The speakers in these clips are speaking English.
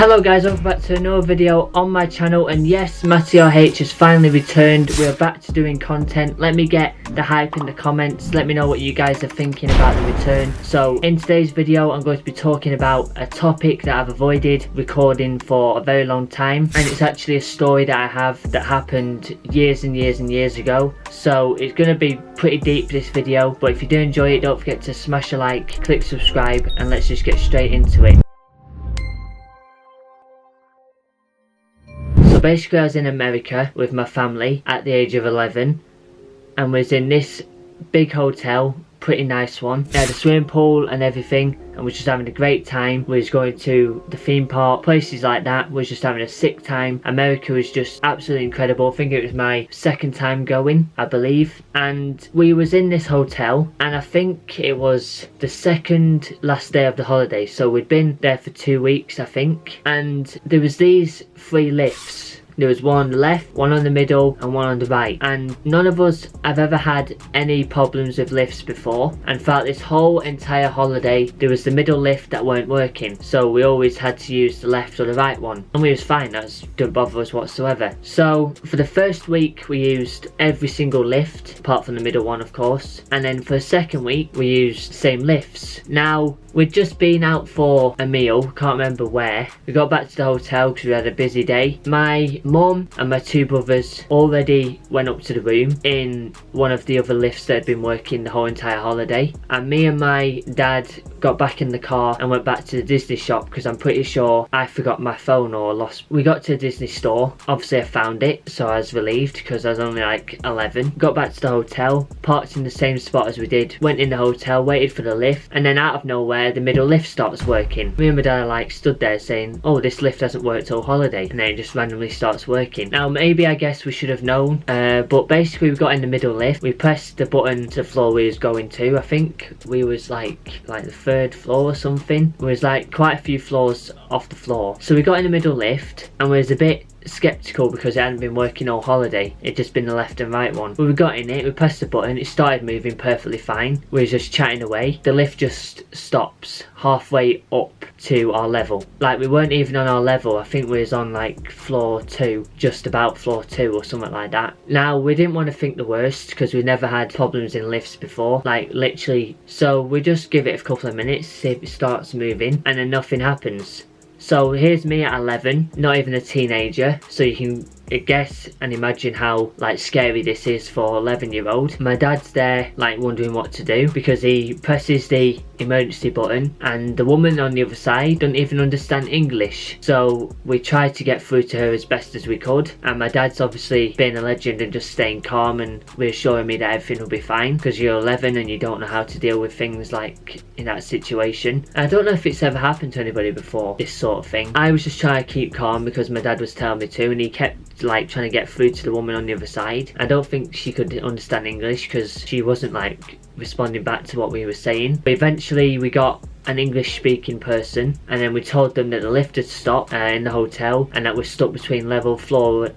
Hello guys, welcome back to another video on my channel, and yes, MattyRH has finally returned. We're back to doing content. Let me get the hype in the comments. Let me know what you guys are thinking about the return. So in today's video, I'm going to be talking about a topic that I've avoided recording for a very long time, and it's actually a story that I have that happened years and years and years ago. So it's going to be pretty deep, this video, but if you do enjoy it, don't forget to smash a like, click subscribe, and let's just get straight into it. So basically I was in America with my family at the age of 11 and was in this big hotel, pretty nice one. It had a swimming pool and everything, and we was just having a great time. We was going to the theme park, places like that. We was just having a sick time. America was just absolutely incredible. I think it was my second time going, I believe. And we was in this hotel, and I think it was the second last day of the holiday. So we'd been there for 2 weeks, I think. And there was these 3 lifts. There was one on the left, one on the middle, and one on the right. And none of us have ever had any problems with lifts before. And throughout this whole entire holiday, there was the middle lift that weren't working. So we always had to use the left or the right one. And we was fine, that didn't bother us whatsoever. So for the first week, we used every single lift, apart from the middle one, of course. And then for the second week, we used the same lifts. Now, we'd just been out for a meal, can't remember where. We got back to the hotel because we had a busy day. My mum and my 2 brothers already went up to the room in one of the other lifts that had been working the whole entire holiday. And me and my dad got back in the car and went back to the Disney shop because I'm pretty sure I forgot my phone or lost. We got to the Disney store. Obviously I found it, so I was relieved because I was only like 11. Got back to the hotel, parked in the same spot as we did, went in the hotel, waited for the lift, and then out of nowhere the middle lift starts working. Me and my dad are like stood there saying, oh, this lift hasn't worked all holiday, and then it just randomly starts working. Now maybe I guess we should have known, but basically we got in the middle lift, we pressed the button to the floor we was going to. I think we was like the 3rd floor or something. It was like quite a few floors off the floor. So we got in the middle lift and we was a bit skeptical because it hadn't been working all holiday. It'd just been the left and right one. When we got in it, we pressed the button, it started moving perfectly fine. We were just chatting away. The lift just stops halfway up to our level. Like, we weren't even on our level. I think we was on like floor 2, just about floor 2 or something like that. Now, we didn't want to think the worst because we never had problems in lifts before, like literally. So we just give it a couple of minutes, see if it starts moving, and then nothing happens. So here's me at 11, not even a teenager, so you can guess and imagine how like scary this is for 11-year-old. My dad's there like wondering what to do because he presses the emergency button and the woman on the other side doesn't even understand English. So we tried to get through to her as best as we could, and my dad's obviously being a legend and just staying calm and reassuring me that everything will be fine because you're 11 and you don't know how to deal with things like in that situation. I don't know if it's ever happened to anybody before, this sort of thing. I was just trying to keep calm because my dad was telling me to, and he kept like trying to get through to the woman on the other side. I don't think she could understand English because she wasn't like responding back to what we were saying. But eventually we got an English speaking person, and then we told them that the lift had stopped in the hotel and that we're stuck between level 1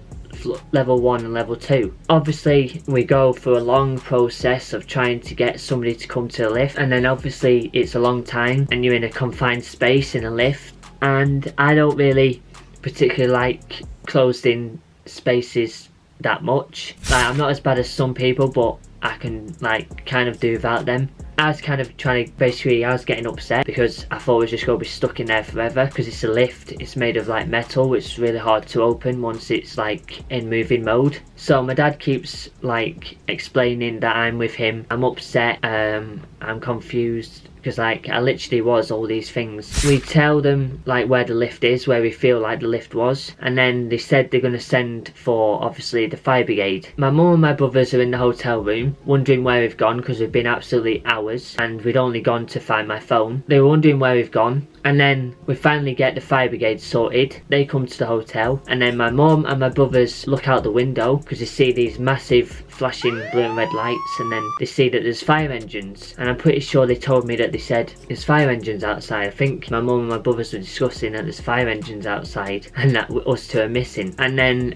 and level 2. Obviously we go through a long process of trying to get somebody to come to the lift, and then obviously it's a long time and you're in a confined space in a lift, and I don't really particularly like closed in spaces that much. Like, I'm not as bad as some people, but I can like kind of do without them. I was kind of trying to, basically I was getting upset because I thought we was just going to be stuck in there forever because it's a lift, it's made of like metal, which is really hard to open once it's like in moving mode. So my dad keeps like explaining that I'm with him, I'm upset, I'm confused, because like I literally was all these things. We tell them like where the lift is, where we feel like the lift was, and then they said they're going to send for obviously the fire brigade. My mum and my brothers are in the hotel room wondering where we've gone because we've been absolutely hours and we'd only gone to find my phone. They were wondering where we've gone, and then we finally get the fire brigade sorted. They come to the hotel, and then my mum and my brothers look out the window because they see these massive flashing blue and red lights, and then they see that there's fire engines, and I'm pretty sure they told me that they said there's fire engines outside. I think my mum and my brothers were discussing that there's fire engines outside and that us 2 are missing. And then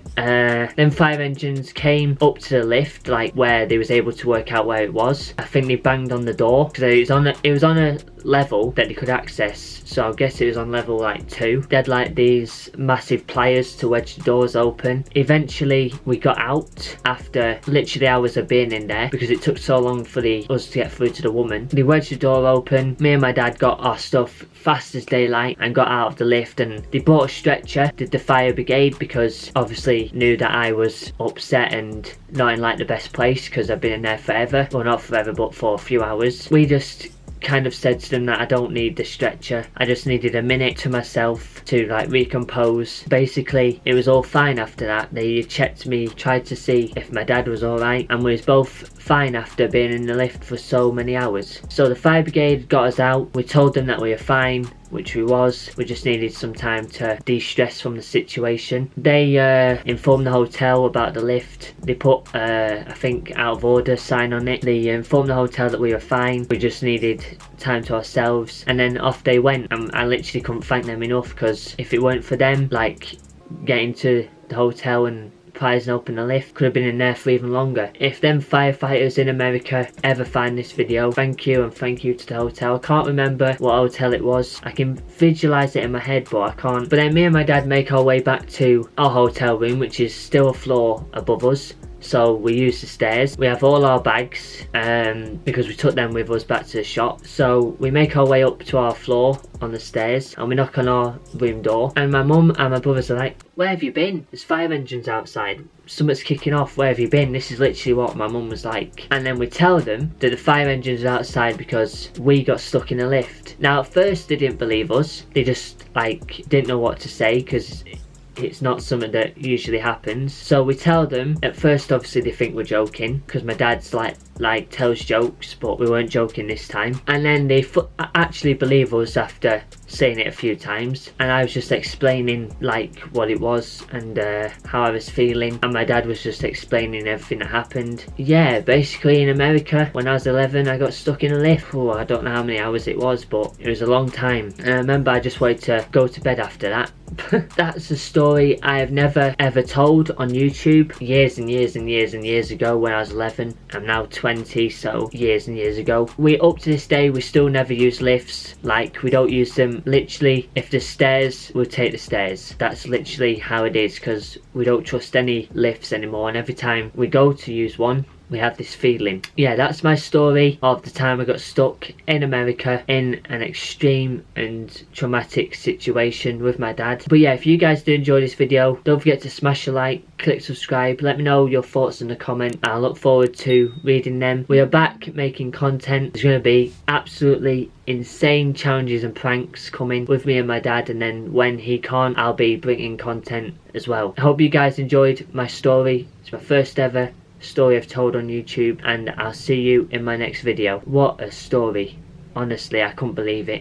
fire engines came up to the lift, like where they was able to work out where it was. I think they banged on the door because it was on a level that they could access, so I guess it was on level like 2. They had like these massive pliers to wedge the doors open. Eventually we got out after literally hours of being in there because it took so long for us to get through to the woman. They wedged the door open. Me and my dad got our stuff fast as daylight and got out of the lift, and they brought a stretcher, did the fire brigade, because obviously knew that I was upset and not in like the best place because I've been in there forever. Well, not forever, but for a few hours. We just kind of said to them that I don't need the stretcher, I just needed a minute to myself to like recompose. Basically it was all fine after that. They checked me, tried to see if my dad was alright, and we was both fine after being in the lift for so many hours. So the fire brigade got us out. We told them that we were fine, which we was. We just needed some time to de-stress from the situation. They informed the hotel about the lift. They put I think out of order sign on it. They informed the hotel that we were fine, we just needed time to ourselves, and then off they went. I literally couldn't thank them enough, because if it weren't for them, like getting to the hotel and prizing open the lift, could have been in there for even longer. If them firefighters in America ever find this video, thank you, and thank you to the hotel. I can't remember what hotel it was. I can visualize it in my head, but I can't. But then me and my dad make our way back to our hotel room, which is still a floor above us. So we use the stairs. We have all our bags because we took them with us back to the shop. So we make our way up to our floor on the stairs and we knock on our room door, and my mum and my brothers are like, "Where have you been? There's fire engines outside. Something's kicking off. Where have you been?" This is literally what my mum was like. And then we tell them that the fire engines are outside because we got stuck in a lift. Now at first they didn't believe us. They just like didn't know what to say, because it's not something that usually happens. So we tell them. At first obviously they think we're joking, because my dad's like tells jokes, but we weren't joking this time. And then they actually believe us after saying it a few times, and I was just explaining like what it was and how I was feeling, and my dad was just explaining everything that happened. Yeah, basically in America when I was 11 I got stuck in a lift. Oh, I don't know how many hours it was, but it was a long time, and I remember I just wanted to go to bed after that. That's a story I have never ever told on YouTube. Years and years and years and years ago when I was 11. I'm now 20, so years and years ago. We up to this day we still never use lifts. Like, we don't use them. Literally, if the stairs, we'll take the stairs. That's literally how it is, because we don't trust any lifts anymore, and every time we go to use one we have this feeling. Yeah, that's my story of the time I got stuck in America in an extreme and traumatic situation with my dad. But yeah, if you guys do enjoy this video, don't forget to smash a like, click subscribe, let me know your thoughts in the comment. I look forward to reading them. We are back making content. There's going to be absolutely insane challenges and pranks coming with me and my dad, and then when he can't, I'll be bringing content as well. I hope you guys enjoyed my story. It's my first ever story I've told on YouTube, and I'll see you in my next video. What a story. Honestly, I couldn't believe it.